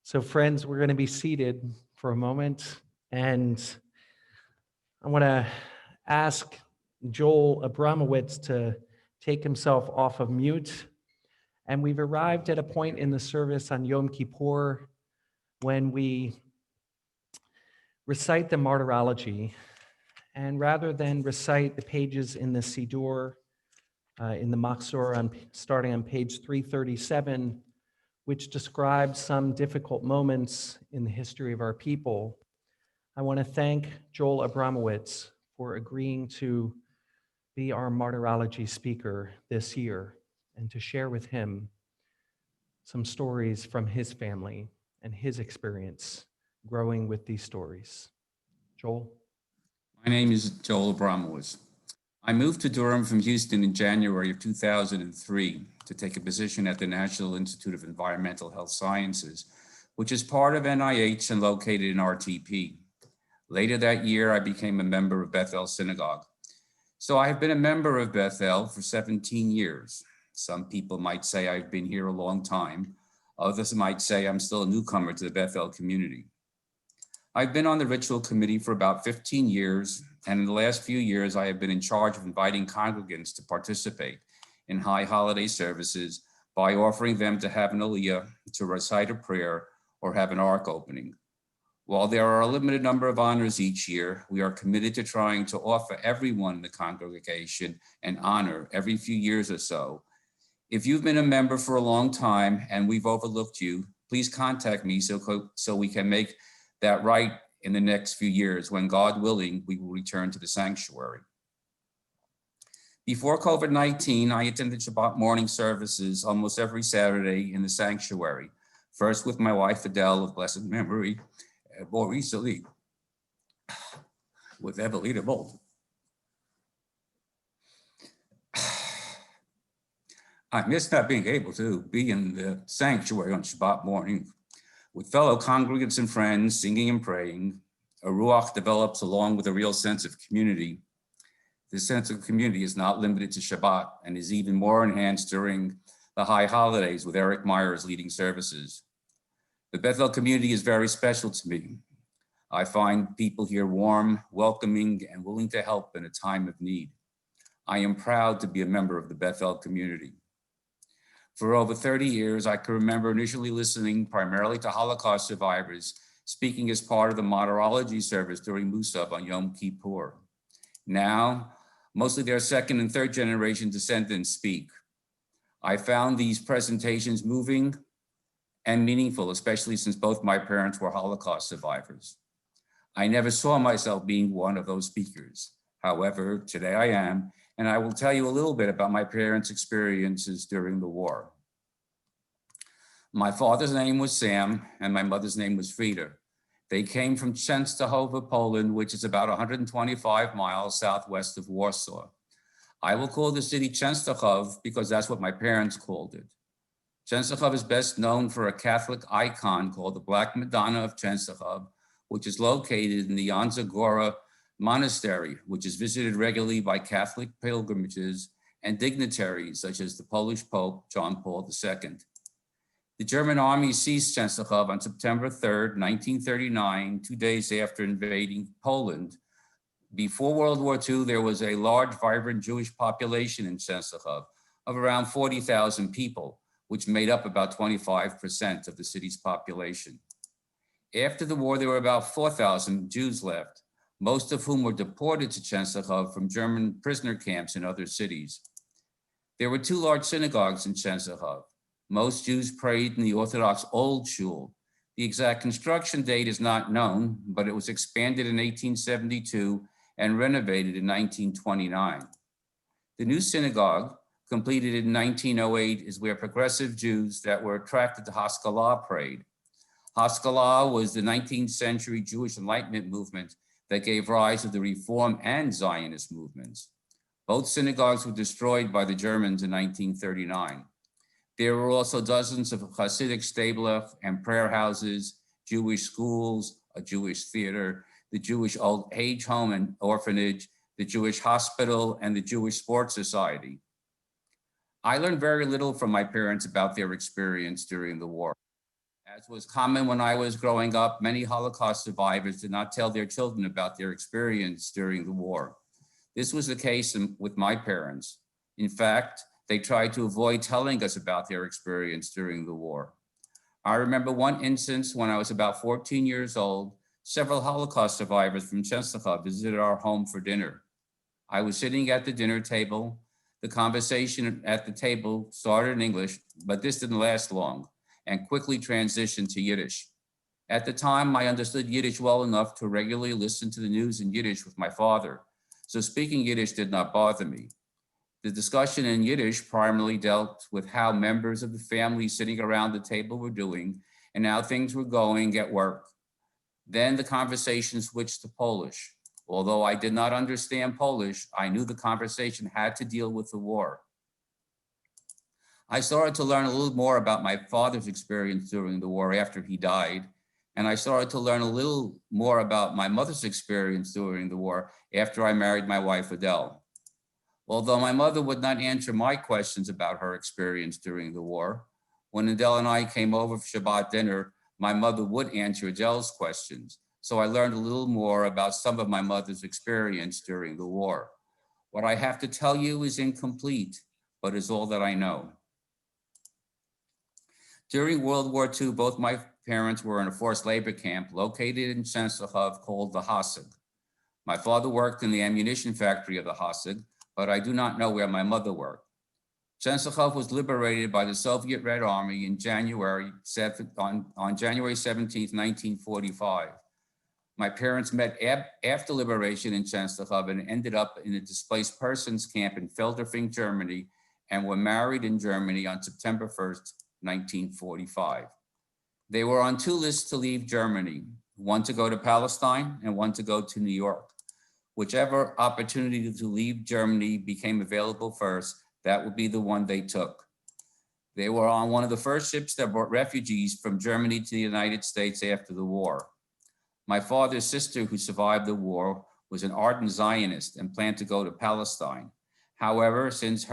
So friends, we're going to be seated for a moment, and I want to ask Joel Abramowitz to take himself off of mute. And we've arrived at a point in the service on Yom Kippur when we recite the Martyrology. And rather than recite the pages in the Siddur, in the Machzor, starting on page 337, which describes some difficult moments in the history of our people, I want to thank Joel Abramowitz for agreeing to be our Martyrology speaker this year and to share with him some stories from his family and his experience growing with these stories. Joel? My name is Joel Abramowitz. I moved to Durham from Houston in January of 2003 to take a position at the National Institute of Environmental Health Sciences, which is part of NIH and located in RTP. Later that year, I became a member of Bethel Synagogue. So I have been a member of Bethel for 17 years. Some people might say I've been here a long time. Others might say I'm still a newcomer to the Bethel community. I've been on the ritual committee for about 15 years, and in the last few years, I have been in charge of inviting congregants to participate in high holiday services by offering them to have an aliyah, to recite a prayer, or have an ark opening. While there are a limited number of honors each year, we are committed to trying to offer everyone in the congregation an honor every few years or so. If you've been a member for a long time and we've overlooked you, please contact me so we can make that right in the next few years when, God willing, we will return to the sanctuary. Before COVID-19, I attended Shabbat morning services almost every Saturday in the sanctuary, first with my wife Adele of blessed memory, and more recently with Evelina Bolton. I miss not being able to be in the sanctuary on Shabbat morning with fellow congregants and friends, singing and praying. A ruach develops along with a real sense of community. This sense of community is not limited to Shabbat and is even more enhanced during the high holidays with Eric Myers leading services. The Bethel community is very special to me. I find people here warm, welcoming, and willing to help in a time of need. I am proud to be a member of the Bethel community. For over 30 years, I can remember initially listening primarily to Holocaust survivors speaking as part of the Martyrology service during Musaf on Yom Kippur. Now, mostly their second and third generation descendants speak. I found these presentations moving and meaningful, especially since both my parents were Holocaust survivors. I never saw myself being one of those speakers. However, today I am, and I will tell you a little bit about my parents' experiences during the war. My father's name was Sam, and my mother's name was Frida. They came from Częstochowa, Poland, which is about 125 miles southwest of Warsaw. I will call the city Częstochowa because that's what my parents called it. Częstochowa is best known for a Catholic icon called the Black Madonna of Częstochowa, which is located in the Janza Gora Monastery, which is visited regularly by Catholic pilgrimages and dignitaries such as the Polish Pope John Paul II. The German army seized Częstochowa on September 3rd, 1939, 2 days after invading Poland. Before World War II, there was a large, vibrant Jewish population in Częstochowa of around 40,000 people, which made up about 25% of the city's population. After the war, there were about 4,000 Jews left, most of whom were deported to Częstochowa from German prisoner camps in other cities. There were two large synagogues in Częstochowa. Most Jews prayed in the Orthodox Old Shul. The exact construction date is not known, but it was expanded in 1872 and renovated in 1929. The new synagogue, completed in 1908, is where progressive Jews that were attracted to Haskalah prayed. Haskalah was the 19th century Jewish Enlightenment movement that gave rise to the Reform and Zionist movements. Both synagogues were destroyed by the Germans in 1939. There were also dozens of Hasidic stable and prayer houses, Jewish schools, a Jewish theater, the Jewish old age home and orphanage, the Jewish hospital, and the Jewish sports society. I learned very little from my parents about their experience during the war. As was common when I was growing up, many Holocaust survivors did not tell their children about their experience during the war. This was the case with my parents. In fact, they tried to avoid telling us about their experience during the war. I remember one instance when I was about 14 years old. Several Holocaust survivors from Czestochow visited our home for dinner. I was sitting at the dinner table. The conversation at the table started in English, but this didn't last long and quickly transitioned to Yiddish. At the time, I understood Yiddish well enough to regularly listen to the news in Yiddish with my father, so speaking Yiddish did not bother me. The discussion in Yiddish primarily dealt with how members of the family sitting around the table were doing and how things were going at work. Then the conversation switched to Polish. Although I did not understand Polish, I knew the conversation had to deal with the war. I started to learn a little more about my father's experience during the war after he died, and I started to learn a little more about my mother's experience during the war after I married my wife, Adele. Although my mother would not answer my questions about her experience during the war, when Adele and I came over for Shabbat dinner, my mother would answer Adele's questions. So I learned a little more about some of my mother's experience during the war. What I have to tell you is incomplete, but is all that I know. During World War II, both my parents were in a forced labor camp located in Czestochow called the Hasig. My father worked in the ammunition factory of the Hasig, but I do not know where my mother worked. Czestochow was liberated by the Soviet Red Army on January 17, 1945. My parents met after liberation in Czestochow and ended up in a displaced persons camp in Feldafing, Germany, and were married in Germany on September 1st, 1945. They were on two lists to leave Germany, one to go to Palestine and one to go to New York. Whichever opportunity to leave Germany became available first, that would be the one they took. They were on one of the first ships that brought refugees from Germany to the United States after the war. My father's sister, who survived the war, was an ardent Zionist and planned to go to Palestine. However, since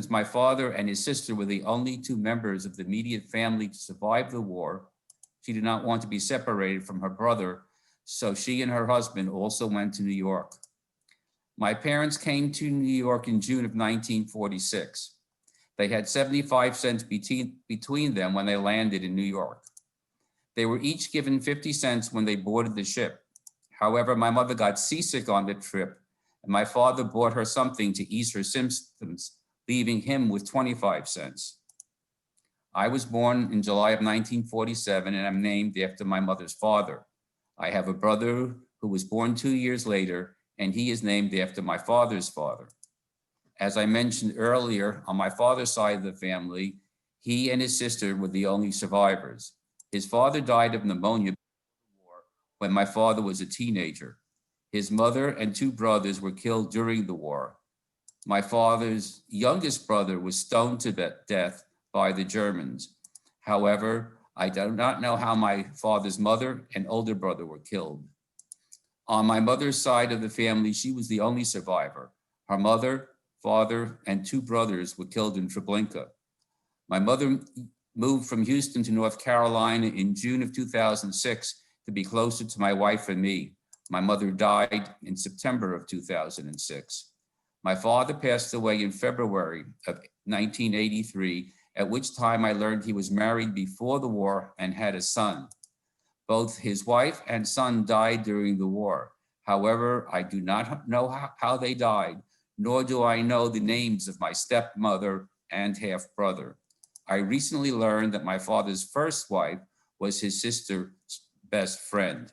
my father and his sister were the only two members of the immediate family to survive the war, she did not want to be separated from her brother, so she and her husband also went to New York. My parents came to New York in June of 1946. They had 75 cents between them when they landed in New York. They were each given 50 cents when they boarded the ship. However, my mother got seasick on the trip, and my father bought her something to ease her symptoms, leaving him with 25 cents. I was born in July of 1947, and I'm named after my mother's father. I have a brother who was born 2 years later, and he is named after my father's father. As I mentioned earlier, on my father's side of the family, he and his sister were the only survivors. His father died of pneumonia when my father was a teenager. His mother and two brothers were killed during the war. My father's youngest brother was stoned to death by the Germans. However, I do not know how my father's mother and older brother were killed. On my mother's side of the family, she was the only survivor. Her mother, father, and two brothers were killed in Treblinka. My mother moved from Houston to North Carolina in June of 2006 to be closer to my wife and me. My mother died in September of 2006. My father passed away in February of 1983, at which time I learned he was married before the war and had a son. Both his wife and son died during the war. However, I do not know how they died, nor do I know the names of my stepmother and half-brother. I recently learned that my father's first wife was his sister's best friend.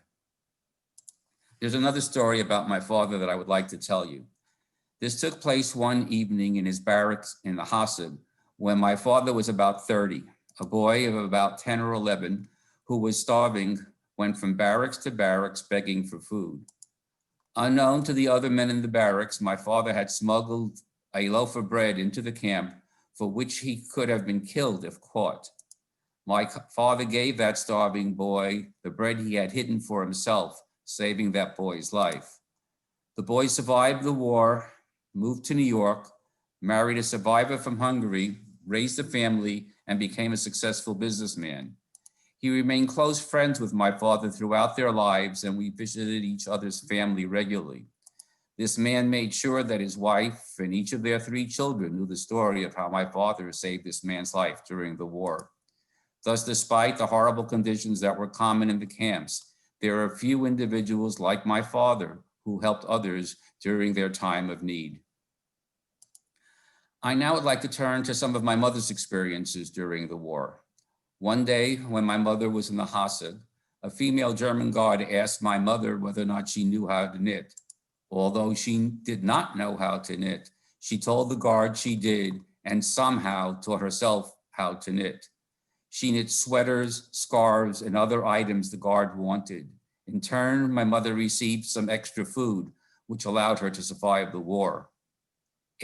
There's another story about my father that I would like to tell you. This took place one evening in his barracks in the Hasig when my father was about 30. A boy of about 10 or 11 who was starving went from barracks to barracks begging for food. Unknown to the other men in the barracks, my father had smuggled a loaf of bread into the camp for which he could have been killed if caught. My father gave that starving boy the bread he had hidden for himself, saving that boy's life. The boy survived the war, moved to New York, married a survivor from Hungary, raised a family, and became a successful businessman. He remained close friends with my father throughout their lives, and we visited each other's family regularly. This man made sure that his wife and each of their 3 children knew the story of how my father saved this man's life during the war. Thus, despite the horrible conditions that were common in the camps, there are few individuals like my father who helped others during their time of need. I now would like to turn to some of my mother's experiences during the war. One day, when my mother was in the Hassid, a female German guard asked my mother whether or not she knew how to knit. Although she did not know how to knit, she told the guard she did and somehow taught herself how to knit. She knit sweaters, scarves, and other items the guard wanted. In turn, my mother received some extra food, which allowed her to survive the war.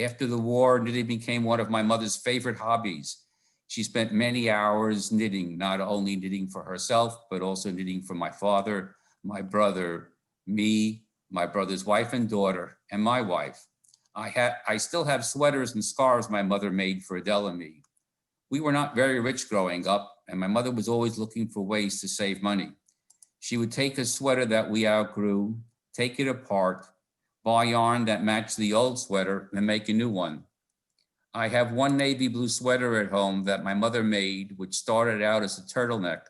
After the war, knitting became one of my mother's favorite hobbies. She spent many hours knitting, not only knitting for herself, but also knitting for my father, my brother, me, my brother's wife and daughter, and my wife. I still have sweaters and scarves my mother made for Adele and me. We were not very rich growing up, and my mother was always looking for ways to save money. She would take a sweater that we outgrew, take it apart, buy yarn that matched the old sweater, and make a new one. I have one navy blue sweater at home that my mother made, which started out as a turtleneck,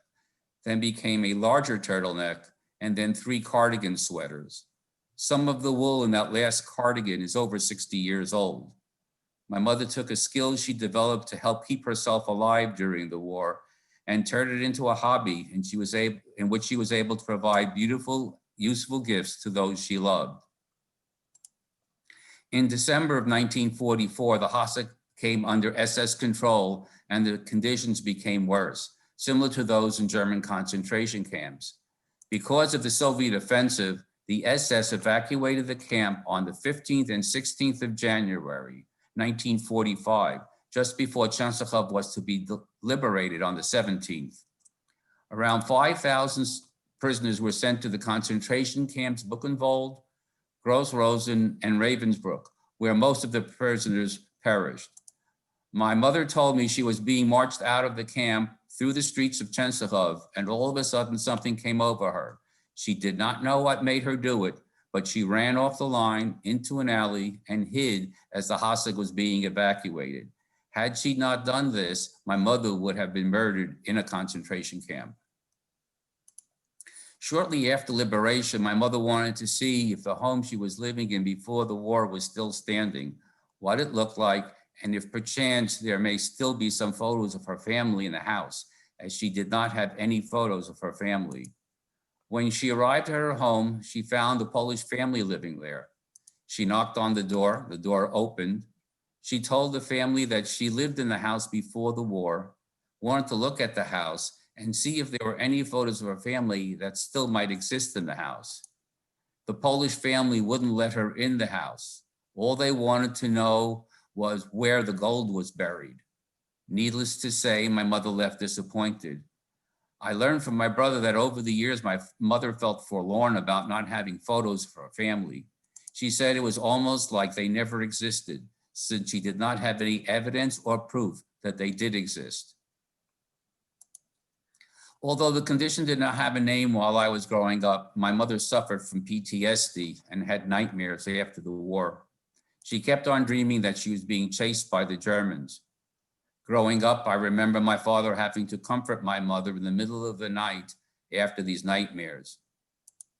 then became a larger turtleneck, and then 3 cardigan sweaters. Some of the wool in that last cardigan is over 60 years old. My mother took a skill she developed to help keep herself alive during the war and turned it into a hobby, in which she was able to provide beautiful, useful gifts to those she loved. In December of 1944, the Hassid came under SS control and the conditions became worse, similar to those in German concentration camps. Because of the Soviet offensive, the SS evacuated the camp on the 15th and 16th of January, 1945, just before Częstochowa was to be liberated on the 17th. Around 5,000 prisoners were sent to the concentration camps Buchenwald, Gross-Rosen, and Ravensbrück, where most of the prisoners perished. My mother told me she was being marched out of the camp through the streets of Częstochowa, and all of a sudden something came over her. She did not know what made her do it, but she ran off the line into an alley and hid as the Hassid was being evacuated. Had she not done this, my mother would have been murdered in a concentration camp. Shortly after liberation, my mother wanted to see if the home she was living in before the war was still standing, what it looked like, and if perchance there may still be some photos of her family in the house, as she did not have any photos of her family. When she arrived at her home, she found the Polish family living there. She knocked on the door opened. She told the family that she lived in the house before the war, wanted to look at the house and see if there were any photos of her family that still might exist in the house. The Polish family wouldn't let her in the house. All they wanted to know was where the gold was buried. Needless to say, my mother left disappointed. I learned from my brother that over the years, my mother felt forlorn about not having photos of her family. She said it was almost like they never existed, since she did not have any evidence or proof that they did exist. Although the condition did not have a name while I was growing up, my mother suffered from PTSD and had nightmares after the war. She kept on dreaming that she was being chased by the Germans. Growing up, I remember my father having to comfort my mother in the middle of the night after these nightmares.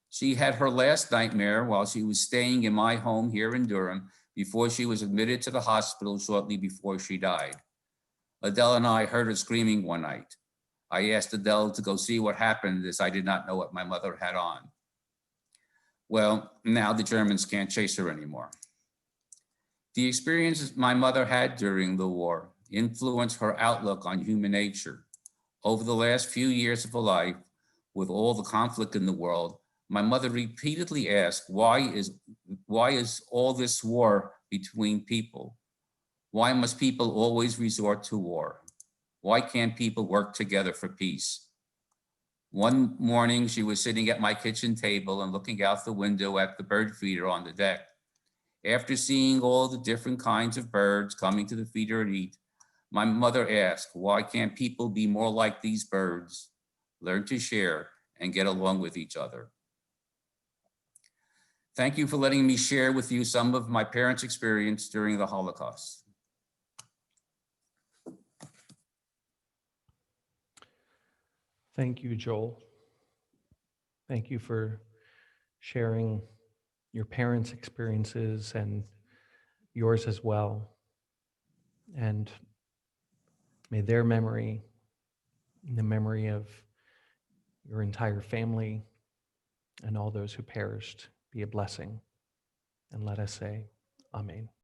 She had her last nightmare while she was staying in my home here in Durham before she was admitted to the hospital shortly before she died. Adele and I heard her screaming one night. I asked Adele to go see what happened, as I did not know what my mother had on. Well, now the Germans can't chase her anymore. The experiences my mother had during the war influenced her outlook on human nature. Over the last few years of her life, with all the conflict in the world, my mother repeatedly asked, why is all this war between people? Why must people always resort to war? Why can't people work together for peace? One morning, she was sitting at my kitchen table and looking out the window at the bird feeder on the deck. After seeing all the different kinds of birds coming to the feeder and eat, my mother asked, why can't people be more like these birds? learn to share, and get along with each other. Thank you for letting me share with you some of my parents' experience during the Holocaust. Thank you, Joel. Thank you for sharing your parents' experiences and yours as well. And may their memory, the memory of your entire family and all those who perished, be a blessing. And let us say, Amen.